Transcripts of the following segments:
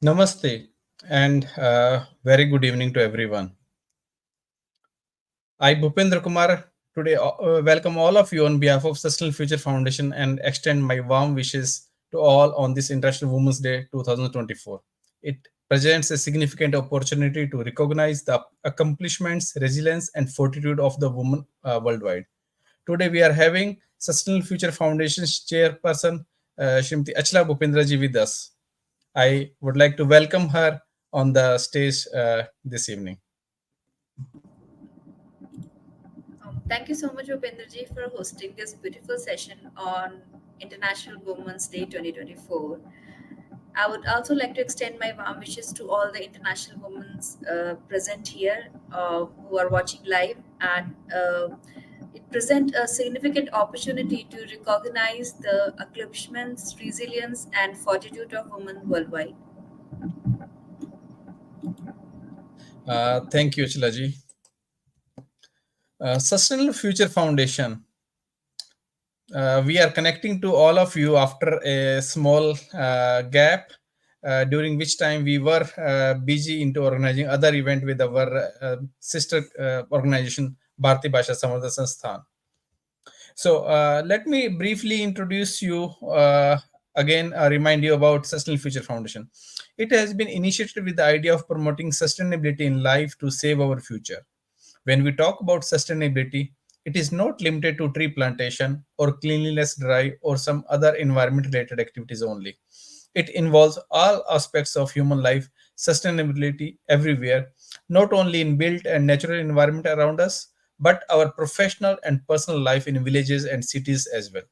Namaste and very good evening to everyone. I, Bhupendra Kumar, today welcome all of you on behalf of Sustainable Future Foundation and extend my warm wishes to all on this International Women's Day 2024. It presents a significant opportunity to recognize the accomplishments, resilience, and fortitude of the women worldwide. Today we are having Sustainable Future Foundation's chairperson, Shrimati Achla Bhupendra ji with us. I would like to welcome her on the stage this evening. Thank you so much, Bhupendraji, for hosting this beautiful session on International Women's Day 2024. I would also like to extend my warm wishes to all the international women present here who are watching live, and it presents a significant opportunity to recognize the accomplishments, resilience, and fortitude of women worldwide. Thank you, Chilaji. Sustainable Future Foundation. We are connecting to all of you after a small gap, during which time we were busy into organizing other event with our sister organization, Bharati Bhasha Samvardhan Sansthan. So let me briefly introduce you again, remind you about Sustainable Future Foundation. It has been initiated with the idea of promoting sustainability in life to save our future. When we talk about sustainability, it is not limited to tree plantation or cleanliness drive or some other environment related activities only. It involves all aspects of human life, sustainability everywhere, not only in built and natural environment around us, but our professional and personal life in villages and cities as well.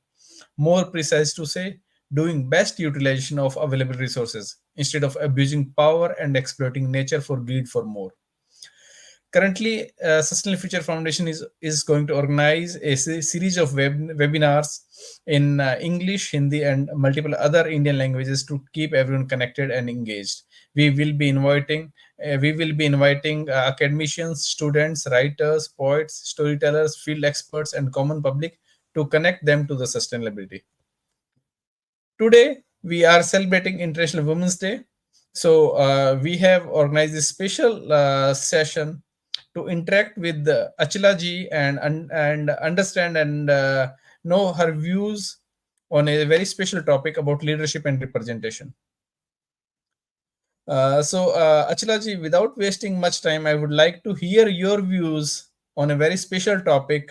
More precise to say, doing best utilization of available resources instead of abusing power and exploiting nature for greed for more. Currently, Sustainable Future Foundation is going to organize a series of webinars in English, Hindi, and multiple other Indian languages to keep everyone connected and engaged. We will be inviting academicians, students, writers, poets, storytellers, field experts, and common public to connect them to the sustainability. Today, we are celebrating International Women's Day. So, we have organized this special session to interact with Achila ji and understand and know her views on a very special topic about leadership and representation. Achila ji, without wasting much time, I would like to hear your views on a very special topic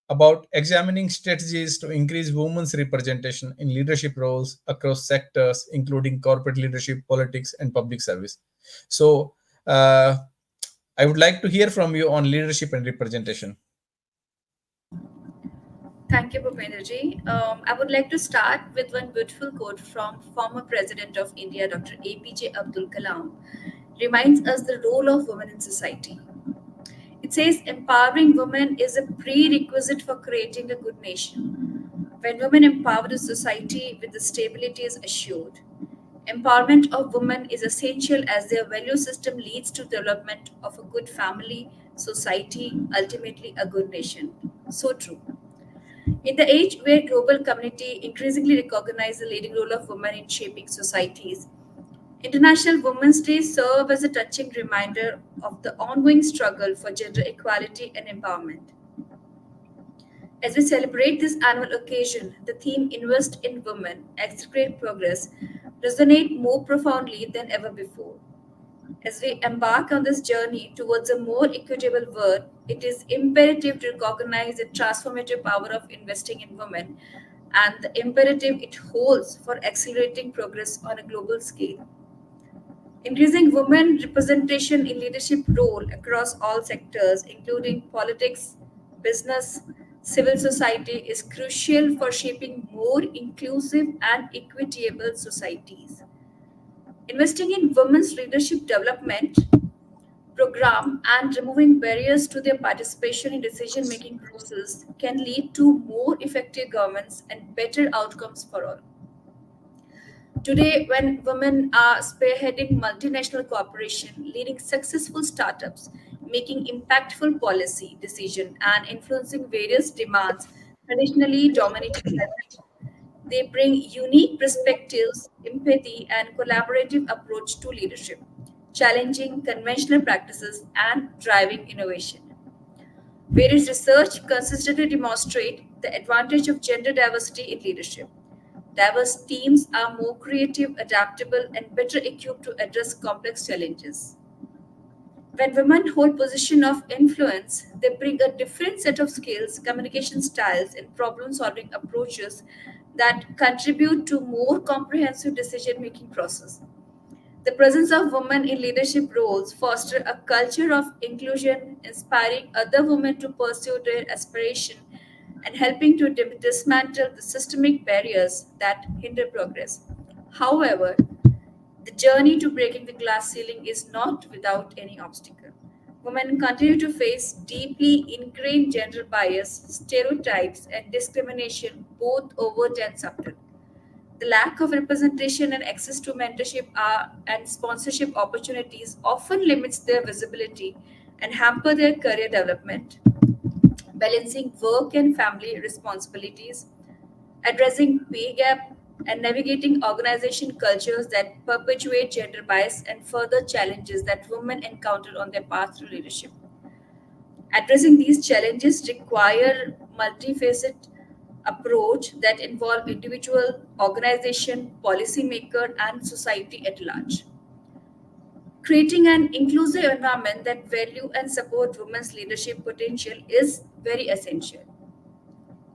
about examining strategies to increase women's representation in leadership roles across sectors, including corporate leadership, politics, and public service. So, I would like to hear from you on leadership and representation. Thank you, Bhupendraji. I would like to start with one beautiful quote from former President of India, Dr. APJ Abdul Kalam, reminds us the role of women in society. It says empowering women is a prerequisite for creating a good nation. When women empower the society with the stability is assured. Empowerment of women is essential as their value system leads to development of a good family, society, ultimately a good nation. So true. In the age where global community increasingly recognize the leading role of women in shaping societies, International Women's Day serve as a touching reminder of the ongoing struggle for gender equality and empowerment. As we celebrate this annual occasion, the theme Invest in Women, Accelerate Progress resonate more profoundly than ever before. As we embark on this journey towards a more equitable world, it is imperative to recognize the transformative power of investing in women and the imperative it holds for accelerating progress on a global scale. Increasing women representation in leadership role across all sectors, including politics, business, civil society, is crucial for shaping more inclusive and equitable societies. Investing in women's leadership development program and removing barriers to their participation in decision making process can lead to more effective governments and better outcomes for all. Today, when women are spearheading multinational cooperation, leading successful startups, making impactful policy decisions, and influencing various demands traditionally dominated by men, They bring unique perspectives, empathy, and collaborative approach to leadership, challenging conventional practices and driving innovation. Various research consistently demonstrate the advantage of gender diversity in leadership. Diverse teams are more creative, adaptable, and better equipped to address complex challenges. When women hold position of influence, they bring a different set of skills, communication styles, and problem-solving approaches that contribute to more comprehensive decision-making process. The presence of women in leadership roles foster a culture of inclusion, inspiring other women to pursue their aspiration and helping to dismantle the systemic barriers that hinder progress. However, the journey to breaking the glass ceiling is not without any obstacle. Women continue to face deeply ingrained gender bias, stereotypes, and discrimination, both overt and subtle. The lack of representation and access to mentorship and sponsorship opportunities often limits their visibility and hamper their career development. Balancing work and family responsibilities, addressing pay gap, and navigating organization cultures that perpetuate gender bias and further challenges that women encounter on their path to leadership. Addressing these challenges require multifaceted approach that involve individual, organization, policymaker, and society at large. Creating an inclusive environment that value and support women's leadership potential is very essential.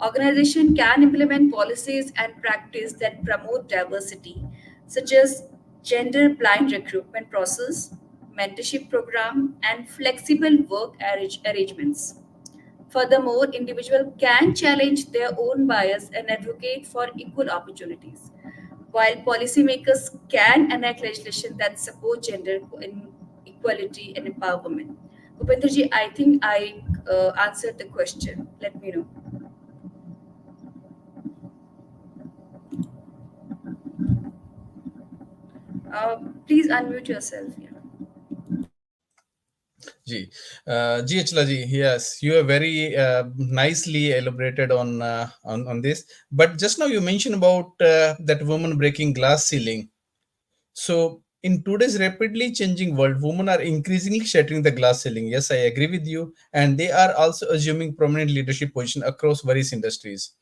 Organization can implement policies and practice that promote diversity, such as gender blind recruitment process, mentorship program, and flexible work arrangements. Furthermore, individuals can challenge their own bias and advocate for equal opportunities, while policymakers can enact legislation that support gender equality and empowerment. Bhupendraji, I think I answered the question. Let me know. Please unmute yourself. Yeah. Ji, Ji Achla ji, yes, you have very nicely elaborated on this. But just now you mentioned about that woman breaking glass ceiling. So, in today's rapidly changing world, women are increasingly shattering the glass ceiling. Yes, I agree with you. And they are also assuming prominent leadership position across various industries.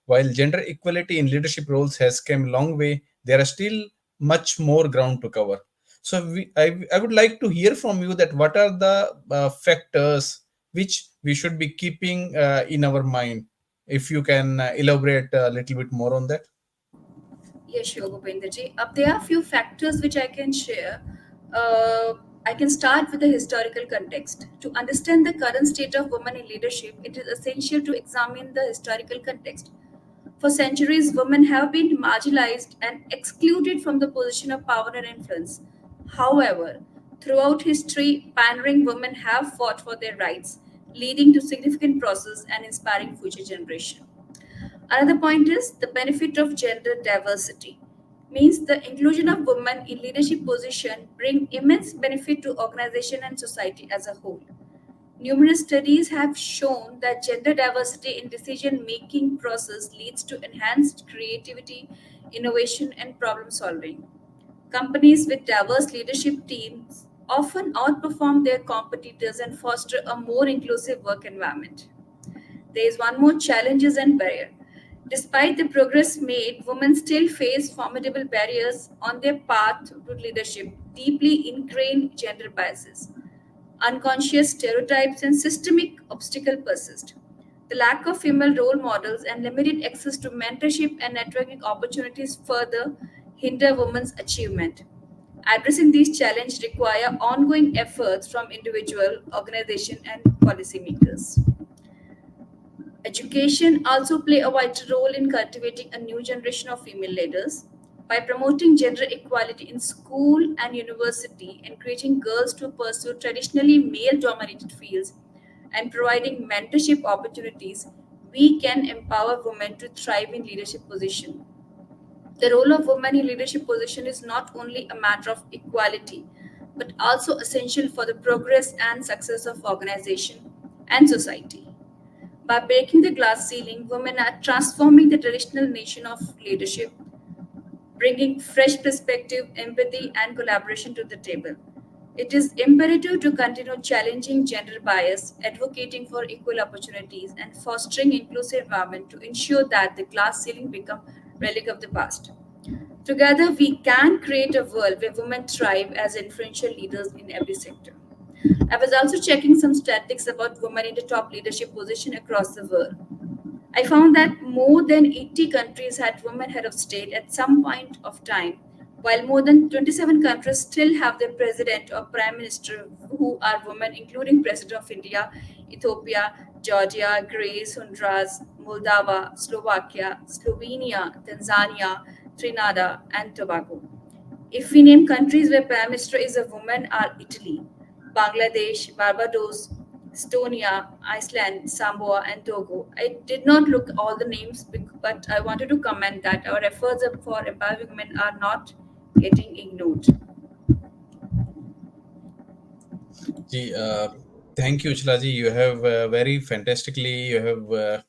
While gender equality in leadership roles has come a long way, there are still much more ground to cover. So, I would like to hear from you that what are the factors which we should be keeping in our mind. If you can elaborate a little bit more on that. Yes, sure, Bhupendraji. There are a few factors which I can share. Uh, I can start with the historical context. To understand the current state of women in leadership, it is essential to examine the historical context. For centuries, women have been marginalized and excluded from the position of power and influence. However, throughout history, pioneering women have fought for their rights, leading to significant process and inspiring future generations. Another point is the benefit of gender diversity. Means the inclusion of women in leadership position bring immense benefit to organization and society as a whole. Numerous studies have shown that gender diversity in decision making process leads to enhanced creativity, innovation and problem solving. Companies with diverse leadership teams often outperform their competitors and foster a more inclusive work environment. There is one more challenges and barrier. Despite the progress made, women still face formidable barriers on their path to leadership, deeply ingrained gender biases. Unconscious stereotypes and systemic obstacles persist. The lack of female role models and limited access to mentorship and networking opportunities further hinder women's achievement. Addressing these challenges require ongoing efforts from individual, organization, and policymakers. Education also play a vital role in cultivating a new generation of female leaders. By promoting gender equality in school and university, encouraging girls to pursue traditionally male-dominated fields, and providing mentorship opportunities, we can empower women to thrive in leadership positions. The role of women in leadership position is not only a matter of equality, but also essential for the progress and success of organization and society. By breaking the glass ceiling, women are transforming the traditional nation of leadership, bringing fresh perspective, empathy, and collaboration to the table. It is imperative to continue challenging gender bias, advocating for equal opportunities, and fostering inclusive environment to ensure that the glass ceiling become relic of the past. Together, we can create a world where women thrive as influential leaders in every sector. I was also checking some statistics about women in the top leadership position across the world. I found that more than 80 countries had women head of state at some point of time, while more than 27 countries still have their president or prime minister who are women, including President of India, Ethiopia, Georgia, Greece, Honduras, Moldova, Slovakia, Slovenia, Tanzania, Trinidad, and Tobago. If we name countries where Prime Minister is a woman are Italy, Bangladesh, Barbados, Estonia, Iceland, Samoa, and Togo. I did not look all the names, but I wanted to comment that our efforts for empowering women are not getting ignored. Ji, thank you, Uchla ji. You have very fantastically you have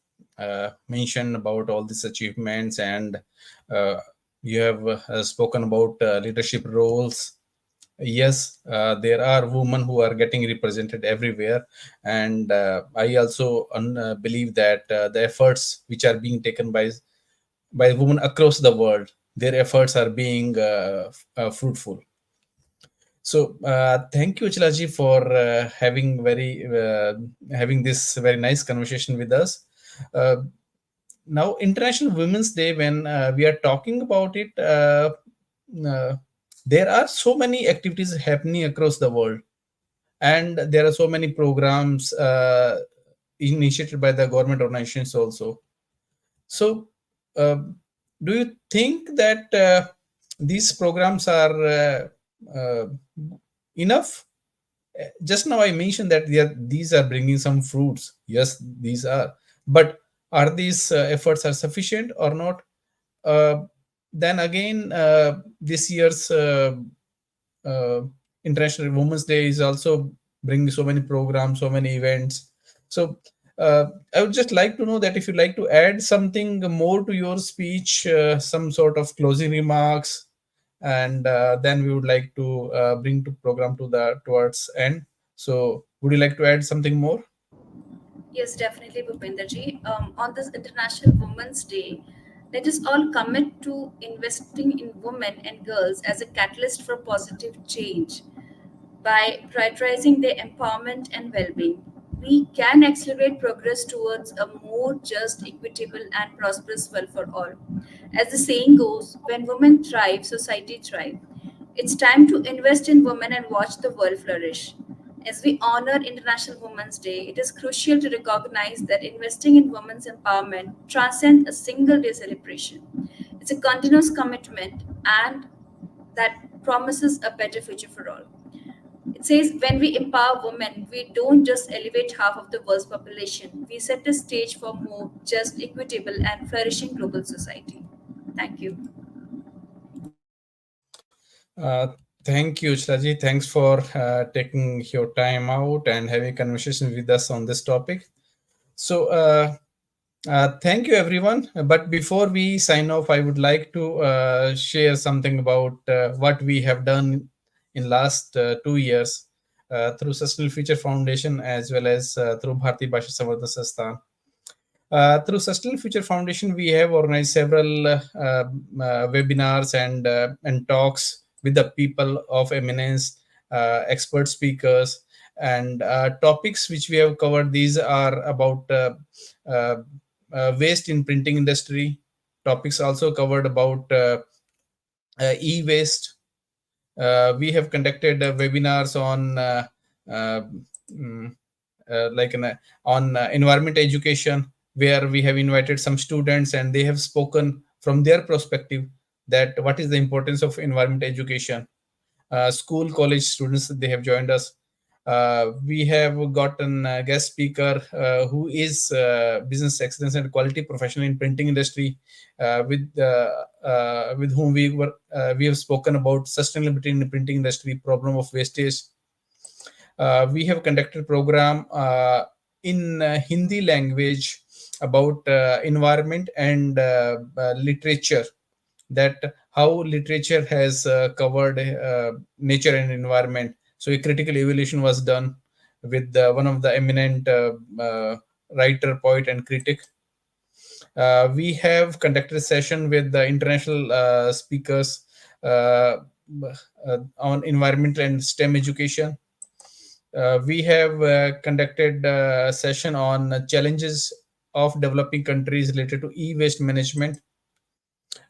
mentioned about all these achievements, and uh, you have spoken about leadership roles. Yes, there are women who are getting represented everywhere, and I also believe that the efforts which are being taken by women across the world, their efforts are being fruitful. So thank you, Chilaji, for having this very nice conversation with us. Uh, Now, International Women's Day, when we are talking about it, uh, there are so many activities happening across the world, and there are so many programs initiated by the government organizations also. So, uh, do you think that these programs are uh, enough? Just now I mentioned that these are bringing some fruits. Yes, these are. But are these efforts are sufficient or not? Uh, then again, this year's uh, International Women's Day is also bringing so many programs, so many events. So I would just like to know that if you'd like to add something more to your speech, some sort of closing remarks, and then we would like to bring to program to the towards end. So would you like to add something more? Yes, definitely, Bhupendraji. On this International Women's Day, let us all commit to investing in women and girls as a catalyst for positive change. By prioritizing their empowerment and well being, we can accelerate progress towards a more just, equitable, and prosperous world for all. As the saying goes, when women thrive, society thrives. It's time to invest in women and watch the world flourish. As we honor International Women's Day, it is crucial to recognize that investing in women's empowerment transcends a single day celebration. It's a continuous commitment and that promises a better future for all. It says when we empower women, we don't just elevate half of the world's population, we set the stage for more just, equitable, and flourishing global society. Thank you. Uh, Thank you, Shraji. Thanks for taking your time out and having a conversation with us on this topic. So, thank you, everyone. But before we sign off, I would like to share something about what we have done in last 2 years through Sustainable Future Foundation as well as through Bharati Bhasha Samvardhan Sansthan. Through Sustainable Future Foundation, we have organized several webinars and talks with the people of eminence, expert speakers, and topics which we have covered. These are about uh, waste in printing industry. Topics also covered about e-waste. We have conducted webinars on uh, mm, like on environment education, where we have invited some students and they have spoken from their perspective that what is the importance of environment education. School college students, they have joined us. We have gotten a guest speaker who is business excellence and quality professional in printing industry, with whom we have spoken about sustainability in the printing industry, problem of wastage. We have conducted program in Hindi language about environment and literature, that how literature has covered nature and environment. So a critical evaluation was done with one of the eminent writer, poet, and critic. We have conducted a session with the international speakers uh, on environmental and STEM education. We have conducted a session on challenges of developing countries related to e-waste management.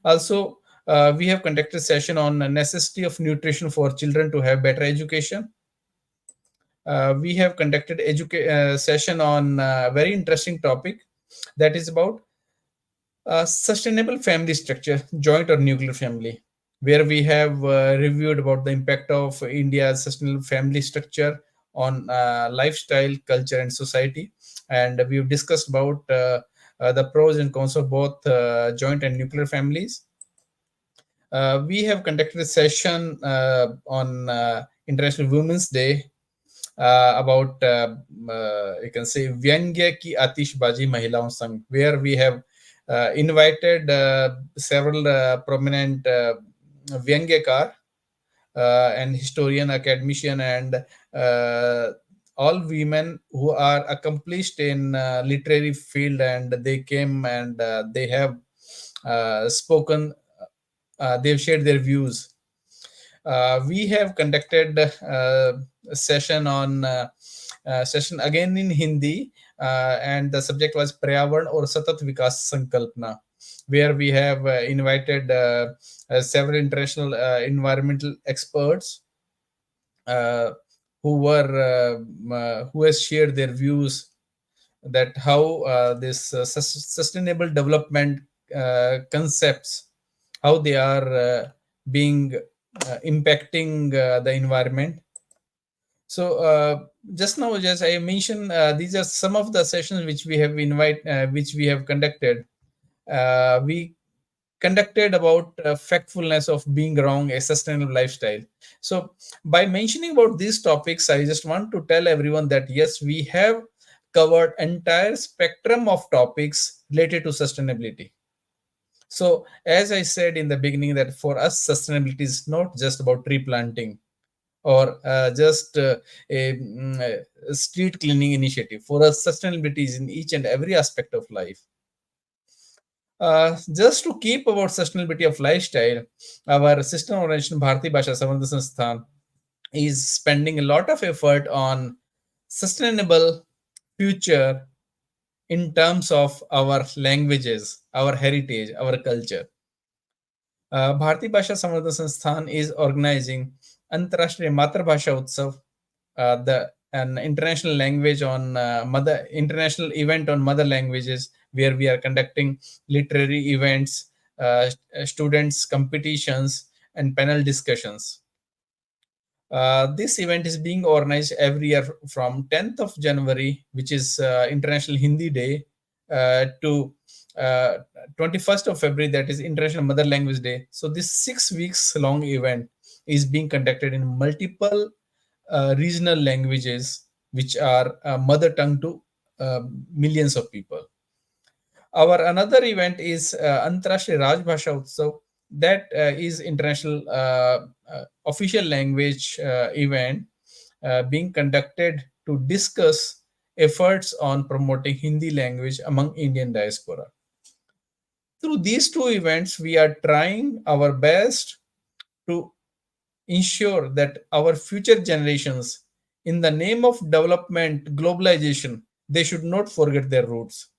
Also, we have conducted a session on the necessity of nutrition for children to have better education. We have conducted session on a very interesting topic, that is about sustainable family structure, joint or nuclear family, where we have reviewed about the impact of India's sustainable family structure on lifestyle, culture, and society. And we've discussed about the pros and cons of both joint and nuclear families. We have conducted a session on International Women's Day about you can say Vyangya ki Atishbaji Mahilaon Sangh, where we have invited several prominent Vyangyakar and historian, academician, and uh, all women who are accomplished in literary field, and they came and they have spoken. They've shared their views. We have conducted a session on session again in Hindi, and the subject was Paryavaran or Satat Vikas Sankalpana, where we have invited several international environmental experts uh, who has shared their views, that how this sustainable development concepts, how they are being impacting the environment. So just now, as I mentioned, these are some of the sessions which we have conducted. We conducted about factfulness of being wrong, a sustainable lifestyle. So by mentioning about these topics, I just want to tell everyone that yes, we have covered entire spectrum of topics related to sustainability. So as I said in the beginning, that for us sustainability is not just about tree planting or just a street cleaning initiative. For us, sustainability is in each and every aspect of life. Just to keep about sustainability of lifestyle, our sister organization Bharati Bhasha Samvardhan Sansthan is spending a lot of effort on sustainable future in terms of our languages, our heritage, our culture. Bharati Bhasha Samvardhan Sansthan is organizing Antarashtriya Matrabhasha Utsav, the an international language on mother international event on mother languages, where we are conducting literary events, students competitions, and panel discussions. This event is being organized every year from 10th of January, which is International Hindi Day, to 21st of February, that is International Mother Language Day. So this 6 weeks long event is being conducted in multiple regional languages, which are mother tongue to millions of people. Our another event is Antarashtriya Rajbhasha Utsav. That is international official language event being conducted to discuss efforts on promoting Hindi language among Indian diaspora. Through these two events, we are trying our best to ensure that our future generations, in the name of development, globalization, they should not forget their roots.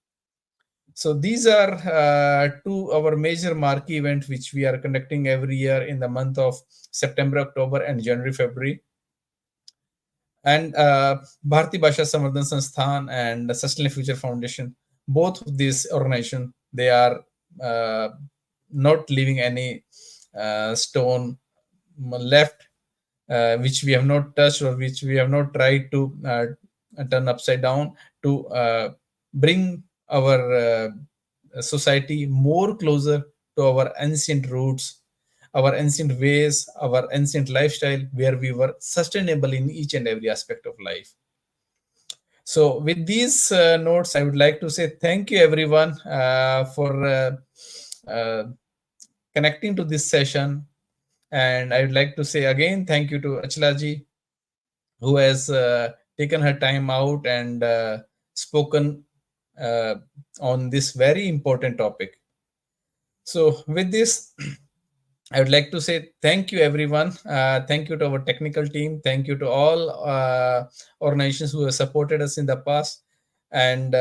So these are two our major marquee events which we are conducting every year in the month of September, October, and January, February. And Bharati Bhasha Samvardhan Sansthan and Sustainable Future Foundation, both of these organizations, they are not leaving any stone left which we have not touched or which we have not tried to turn upside down to bring our society more closer to our ancient roots, our ancient ways, our ancient lifestyle, where we were sustainable in each and every aspect of life. So, with these notes, I would like to say thank you everyone for uh, connecting to this session. And I would like to say again thank you to Achla ji, who has taken her time out and spoken uh, on this very important topic. So, with this, I would like to say thank you, everyone. Thank you to our technical team. Thank you to all organizations who have supported us in the past. And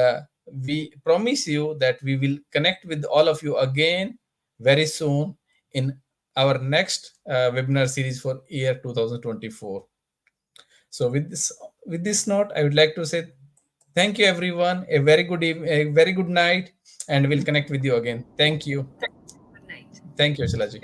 we promise you that we will connect with all of you again very soon in our next webinar series for year 2024. So with this note, I would like to say thank you, everyone. A very good a very good night, and we'll connect with you again. Thank you. Good night. Thank you, Shalaji.